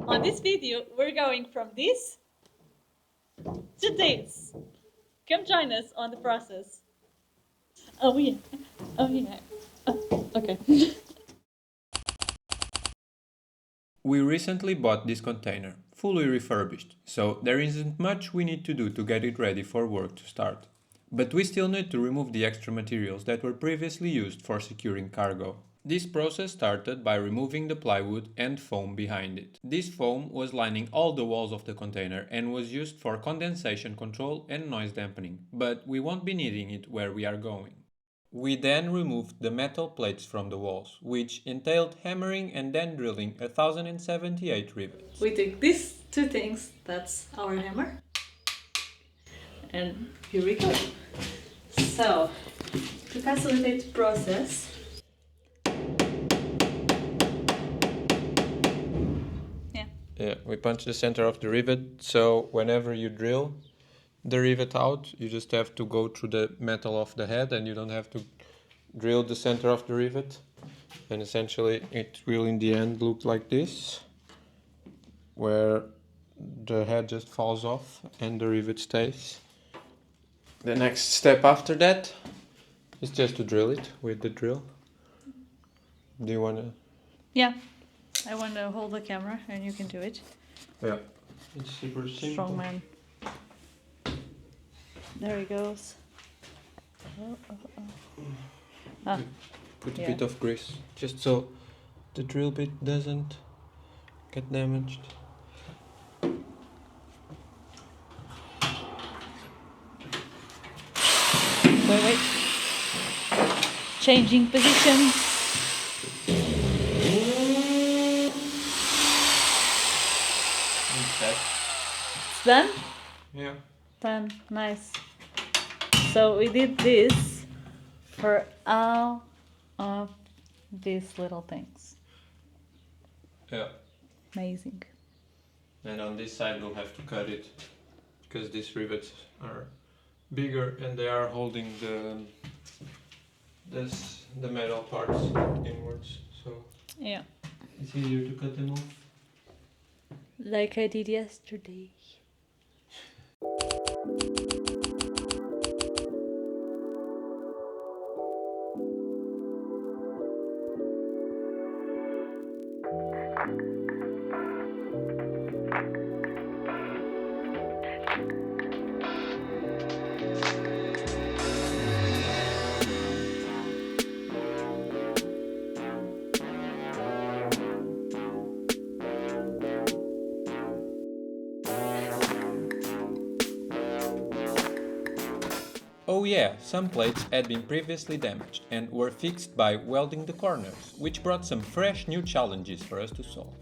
On this video, we're going from this to this. Come join us on the process. Oh yeah. Oh yeah. Oh, okay. We recently bought this container, fully refurbished, so there isn't much we need to do to get it ready for work to start. But we still need to remove the extra materials that were previously used for securing cargo. This process started by removing the plywood and foam behind it. This foam was lining all the walls of the container and was used for condensation control and noise dampening, but we won't be needing it where we are going. We then removed the metal plates from the walls, which entailed hammering and then drilling 1078 rivets. We took these two things, that's our hammer. And here we go. So, to facilitate the process, Yeah, we punch the center of the rivet, so whenever you drill the rivet out, you just have to go through the metal of the head and you don't have to drill the center of the rivet. And essentially it will in the end look like this, where the head just falls off and the rivet stays. The next step after that is just to drill it with the drill. Do you want to? yeah, I want to hold the camera and you can do it. Yeah, it's super simple. Strong man. There he goes. Oh, oh, oh. Ah, Put a yeah. bit of grease, just so the drill bit doesn't get damaged. Wait. Changing positions. It's done? Yeah. Done. Nice. So we did this for all of these little things. Yeah. Amazing. And on this side we'll have to cut it because these rivets are bigger and they are holding the metal parts inwards, so Yeah. it's easier to cut them off. Like I did yesterday. Oh yeah, some plates had been previously damaged and were fixed by welding the corners, which brought some fresh new challenges for us to solve.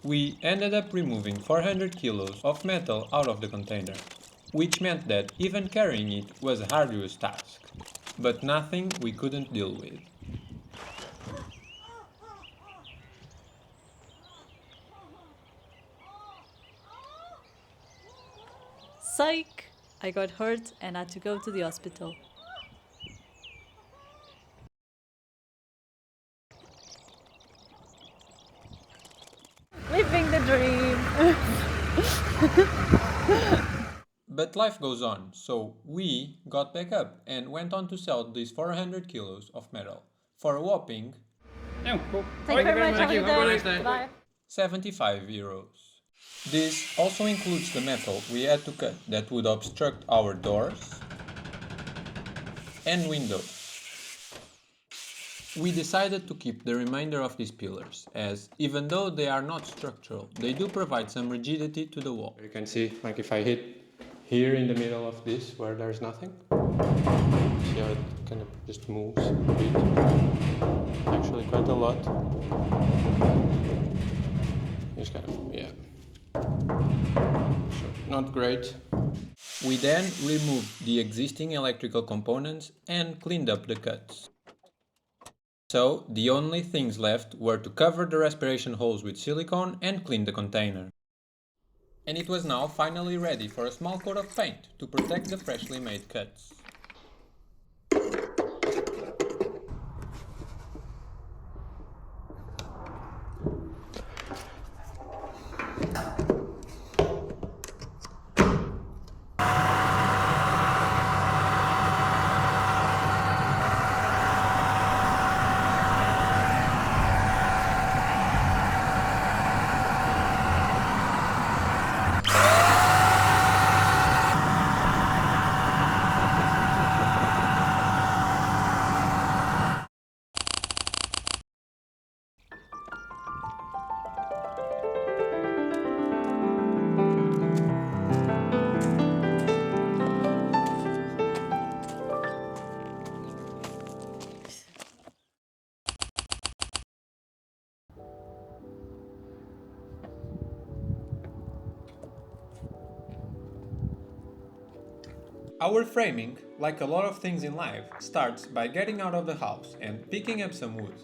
We ended up removing 400 kilos of metal out of the container, which meant that even carrying it was a arduous task, but nothing we couldn't deal with. Psych! I got hurt and had to go to the hospital. Living the dream! But life goes on, so we got back up and went on to sell these 400 kilos of metal for a whopping Thank you very much. Have a nice day. Bye. 75 euros. This also includes the metal we had to cut that would obstruct our doors and windows. We decided to keep the remainder of these pillars, as even though they are not structural, they do provide some rigidity to the wall. You can see, like if I hit here in the middle of this where there's nothing, see how it kind of just moves a bit, actually quite a lot. It's kind of, yeah, so not great. We then removed the existing electrical components and cleaned up the cuts. So the only things left were to cover the respiration holes with silicone and clean the container. And it was now finally ready for a small coat of paint to protect the freshly made cuts. Our framing, like a lot of things in life, starts by getting out of the house and picking up some wood.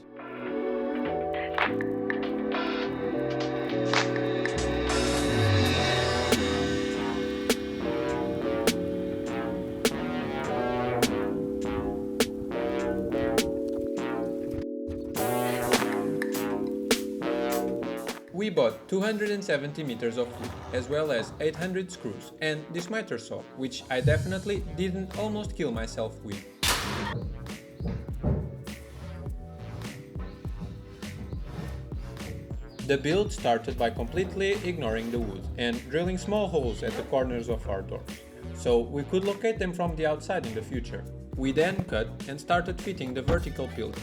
We bought 270 meters of wood, as well as 800 screws, and this miter saw, which I definitely didn't almost kill myself with. The build started by completely ignoring the wood and drilling small holes at the corners of our doors, so we could locate them from the outside in the future. We then cut and started fitting the vertical pillars.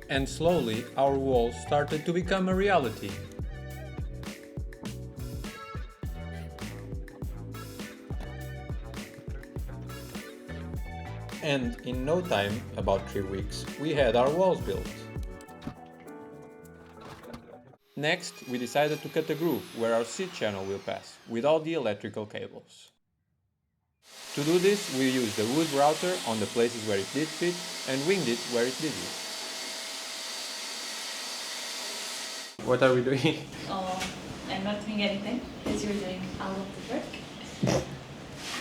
And slowly our walls started to become a reality. And in no time, about 3 weeks, we had our walls built. Next, we decided to cut a groove where our seat channel will pass, with all the electrical cables. To do this, we used the wood router on the places where it did fit and winged it where it didn't. What are we doing? Oh, I'm not doing anything because you're doing all of the work.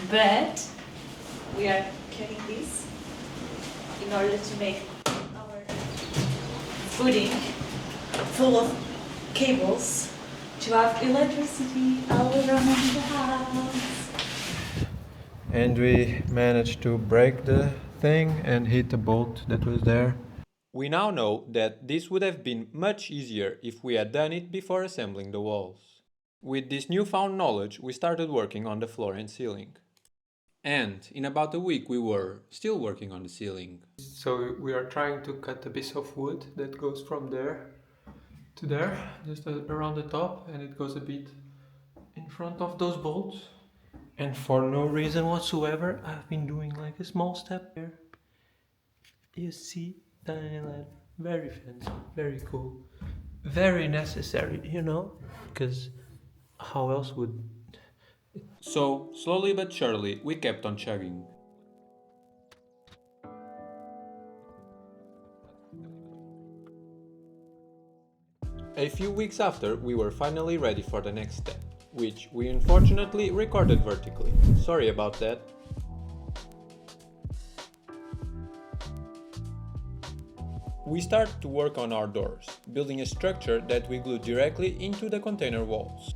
But we are cutting this in order to make our footing full of cables to have electricity all around the house. And we managed to break the thing and hit the bolt that was there. We now know that this would have been much easier if we had done it before assembling the walls. With this newfound knowledge, we started working on the floor and ceiling. And in about a week we were still working on the ceiling. So we are trying to cut a piece of wood that goes from there to there, just around the top, and it goes a bit in front of those bolts. And for no reason whatsoever, I've been doing like a small step here. You see, Thailand, very fancy, very cool, very necessary, you know, because how else would... So, slowly but surely, we kept on chugging. A few weeks after, we were finally ready for the next step, which we unfortunately recorded vertically. Sorry about that. We start to work on our doors, building a structure that we glue directly into the container walls.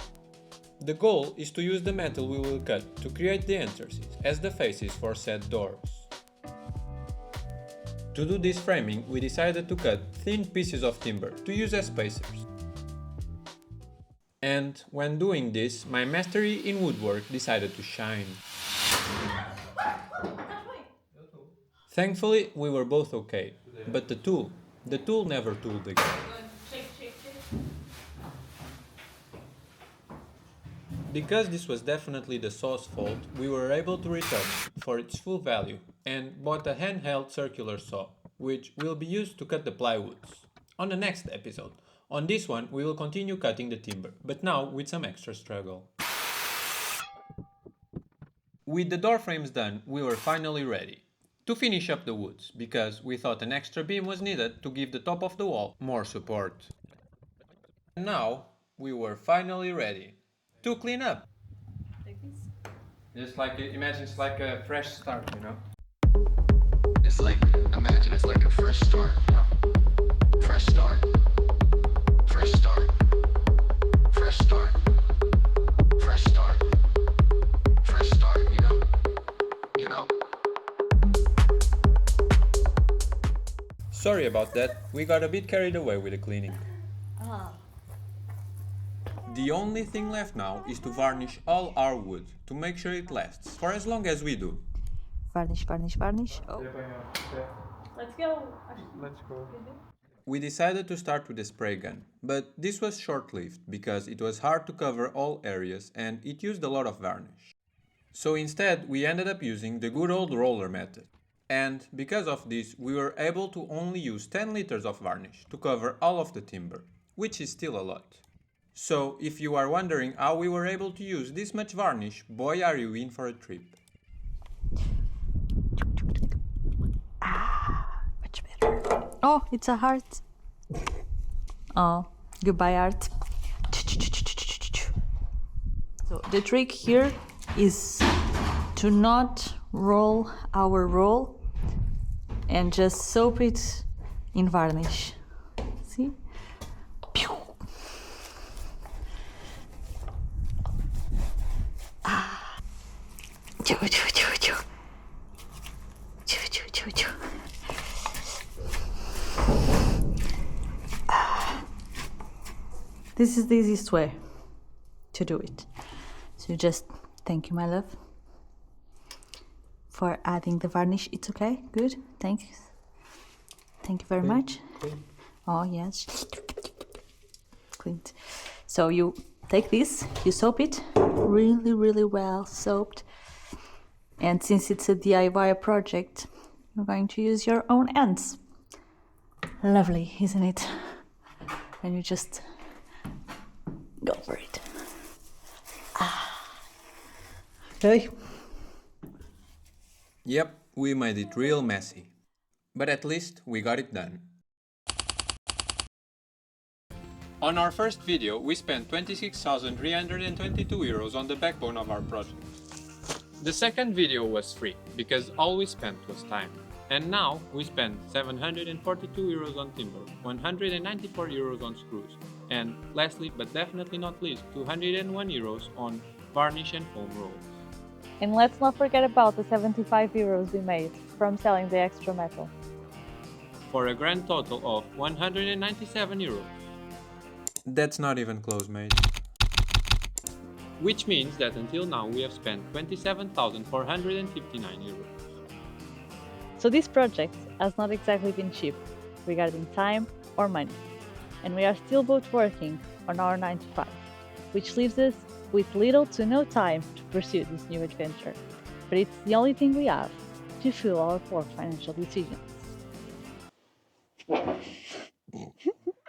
The goal is to use the metal we will cut to create the entrances as the faces for said doors. To do this framing, we decided to cut thin pieces of timber to use as spacers. And when doing this, my mastery in woodwork decided to shine. Thankfully, we were both okay, but the tool never tooled again. Because this was definitely the saw's fault, we were able to return it for its full value and bought a handheld circular saw, which will be used to cut the plywoods. On the next episode. On this one, we will continue cutting the timber, but now with some extra struggle. With the door frames done, we were finally ready to finish up the woods, because we thought an extra beam was needed to give the top of the wall more support. And now, we were finally ready to clean up. Like this? Just like, imagine it's like a fresh start, you know? It's like, imagine it's like a fresh start. Fresh start. Fresh start. Fresh start. Fresh start. Fresh start, you know? You know? Sorry about that, we got a bit carried away with the cleaning. The only thing left now is to varnish all our wood to make sure it lasts for as long as we do. Varnish, varnish, varnish. Oh. Let's go. Let's go. We decided to start with a spray gun, but this was short-lived because it was hard to cover all areas and it used a lot of varnish. So instead, we ended up using the good old roller method. And because of this, we were able to only use 10 liters of varnish to cover all of the timber, which is still a lot. So, if you are wondering how we were able to use this much varnish, boy are you in for a trip. Much better. Oh, it's a heart. Oh, goodbye, art. So the trick here is to not roll our roll and just soap it in varnish. See? Pew. Choo, choo, choo, choo. Choo, choo, choo, choo. This is the easiest way to do it. So just thank you, my love, for adding the varnish. It's okay. Good. Thanks. Thank you very much. Oh, yes. Cleaned. So you take this, you soap it really, really well soaped. And since it's a DIY project, you're going to use your own hands. Lovely, isn't it? And you just go for it. Okay. Yep, we made it real messy. But at least we got it done. On our first video, we spent 26,322 euros on the backbone of our project. The second video was free, because all we spent was time. And now we spent 742 euros on timber, 194 euros on screws, and lastly but definitely not least, 201 euros on varnish and foam rolls. And let's not forget about the 75 euros we made from selling the extra metal. For a grand total of 197 euros. That's not even close, mate. Which means that until now we have spent 27,459 euros. So this project has not exactly been cheap regarding time or money, and we are still both working on our 9 to 5, which leaves us with little to no time to pursue this new adventure, but it's the only thing we have to fuel our poor financial decisions.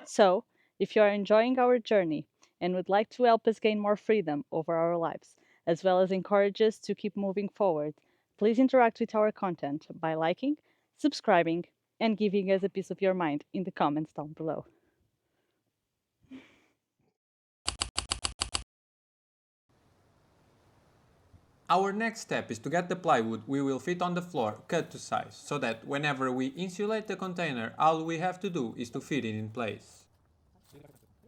So, if you are enjoying our journey and would like to help us gain more freedom over our lives, as well as encourage us to keep moving forward, please interact with our content by liking, subscribing, and giving us a piece of your mind in the comments down below. Our next step is to get the plywood we will fit on the floor cut to size, so that whenever we insulate the container, all we have to do is to fit it in place.